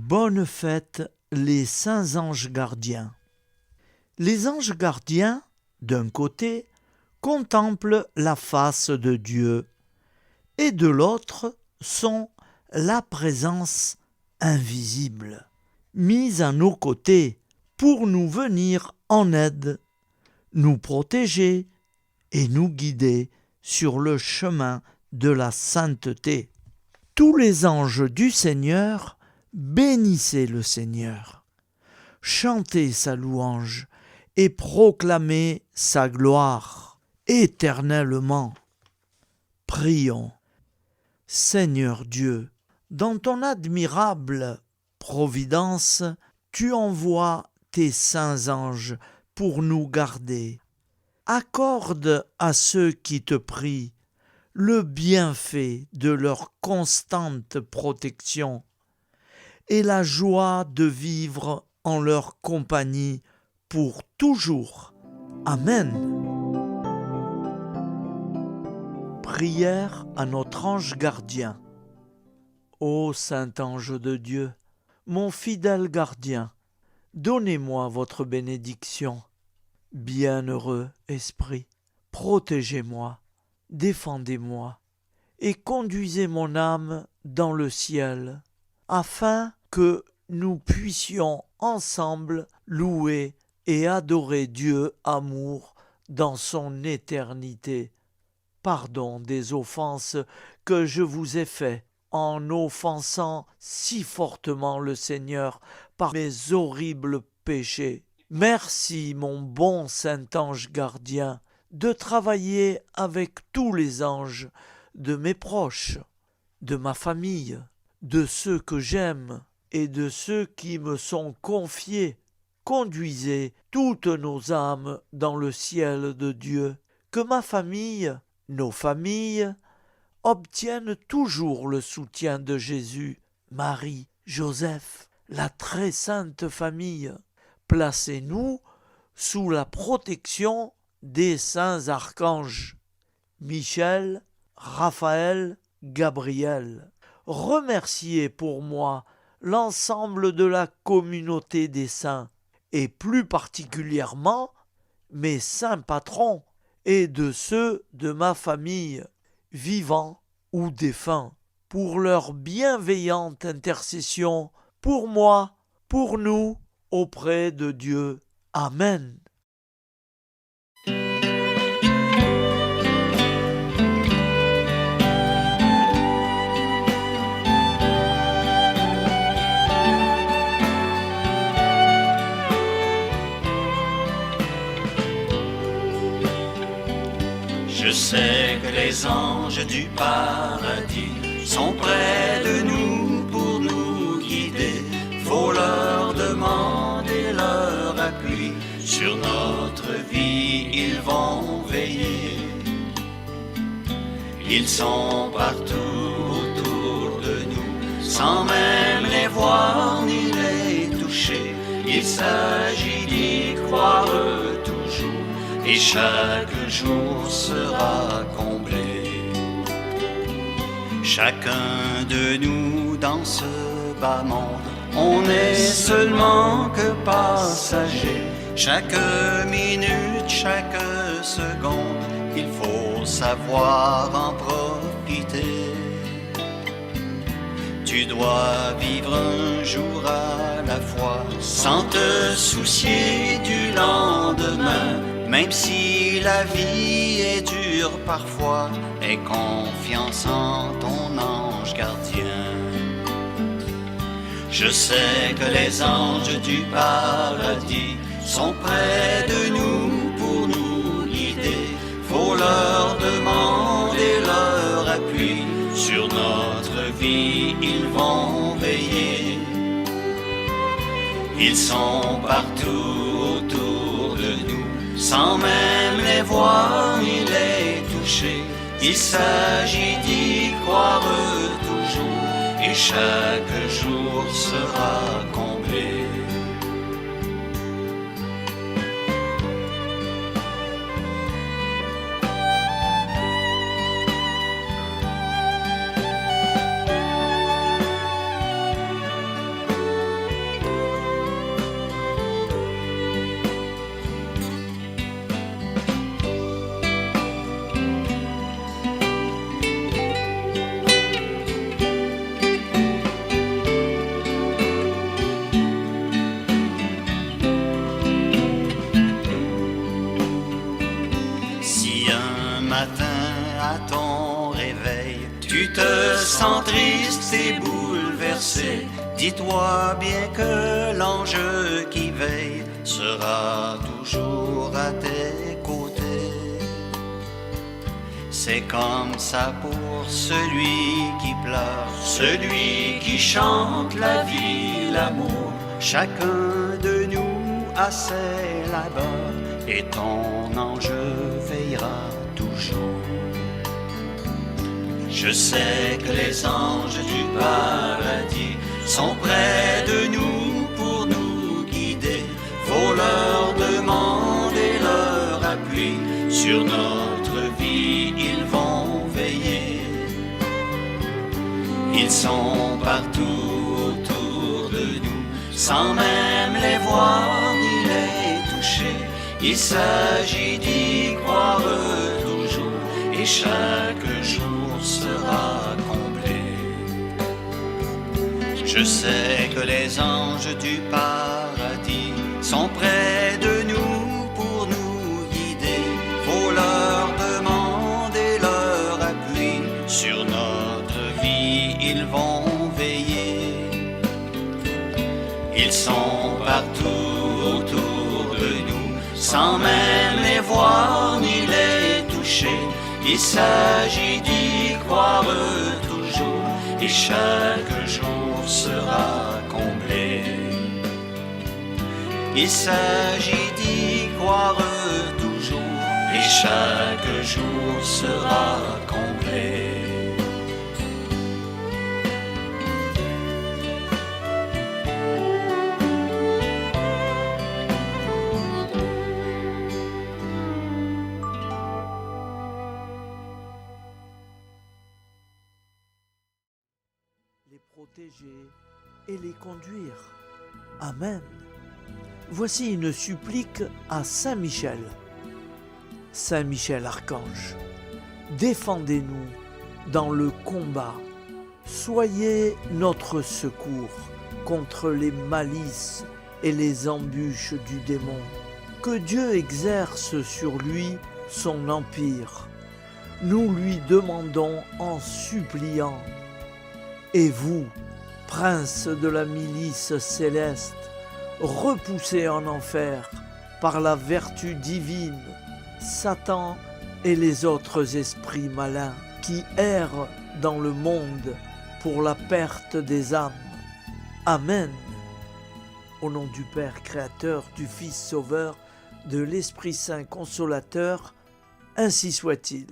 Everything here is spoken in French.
Bonne fête, les saints anges gardiens. Les anges gardiens, d'un côté, contemplent la face de Dieu, et de l'autre sont la présence invisible, mise à nos côtés pour nous venir en aide, nous protéger et nous guider sur le chemin de la sainteté. Tous les anges du Seigneur bénissaient le Seigneur, chantez sa louange et proclamez sa gloire éternellement. Prions. Seigneur Dieu, dans ton admirable providence, tu envoies tes saints anges pour nous garder. Accorde à ceux qui te prient le bienfait de leur constante protection et la joie de vivre en leur compagnie pour toujours. Amen. Prière à notre ange gardien. Ô saint ange de Dieu, mon fidèle gardien, donnez-moi votre bénédiction. Bienheureux esprit, protégez-moi, défendez-moi et conduisez mon âme dans le ciel, afin que nous puissions ensemble louer et adorer Dieu amour dans son éternité. Pardon des offenses que je vous ai faites en offensant si fortement le Seigneur par mes horribles péchés. Merci, mon bon saint ange gardien, de travailler avec tous les anges de mes proches, de ma famille, de ceux que j'aime et de ceux qui me sont confiés. Conduisez toutes nos âmes dans le ciel de Dieu, que ma famille, nos familles, obtiennent toujours le soutien de Jésus, Marie, Joseph, la très sainte famille. Placez-nous sous la protection des saints archanges, Michel, Raphaël, Gabriel. Remerciez pour moi l'ensemble de la communauté des saints, et plus particulièrement mes saints patrons et de ceux de ma famille, vivants ou défunts, pour leur bienveillante intercession, pour moi, pour nous, auprès de Dieu. Amen. Je sais que les anges du paradis sont près de nous pour nous guider. Faut leur demander leur appui. Sur notre vie, ils vont veiller. Ils sont partout autour de nous, sans même les voir ni les toucher. Il s'agit d'y croire toujours, et chaque jour sera comblé. Chacun de nous dans ce bas monde, on n'est seulement que passagers. Chaque minute, chaque seconde, il faut savoir en profiter. Tu dois vivre un jour à la fois, sans te soucier du lendemain. Même si la vie est dure parfois, aie confiance en ton ange gardien. Je sais que les anges du paradis sont près de nous pour nous guider. Faut leur demander leur appui. Sur notre vie, ils vont veiller. Ils sont partout autour de nous, sans même les voir ni les toucher. Il s'agit d'y croire toujours, et chaque jour sera comblé. sens triste et bouleversé. Dis-toi bien que l'ange qui veille sera toujours à tes côtés. C'est comme ça pour celui qui pleure, celui qui chante la vie, l'amour. Chacun de nous a ses labeurs et ton ange veillera toujours. Je sais que les anges du paradis sont près de nous pour nous guider. Faut leur demander leur appui. Sur notre vie, ils vont veiller. Ils sont partout autour de nous, sans même les voir ni les toucher. Il s'agit d'y croire toujours, et chaque jour sera comblé. Je sais que les anges du paradis sont près de nous pour nous guider. Faut leur demander leur appui. Sur notre vie, ils vont veiller. Ils sont partout autour de nous, sans même les voir ni les toucher. Il s'agit d'y croire toujours, et chaque jour sera comblé. Il s'agit d'y croire toujours, et chaque jour sera comblé. Les protéger et les conduire. Amen. Voici une supplique à Saint Michel. Saint Michel Archange, défendez-nous dans le combat. Soyez notre secours contre les malices et les embûches du démon. Que Dieu exerce sur lui son empire. Nous lui demandons en suppliant. Et vous, prince de la milice céleste, repoussés en enfer par la vertu divine, Satan et les autres esprits malins qui errent dans le monde pour la perte des âmes. Amen. Au nom du Père créateur, du Fils sauveur, de l'Esprit Saint consolateur, ainsi soit-il.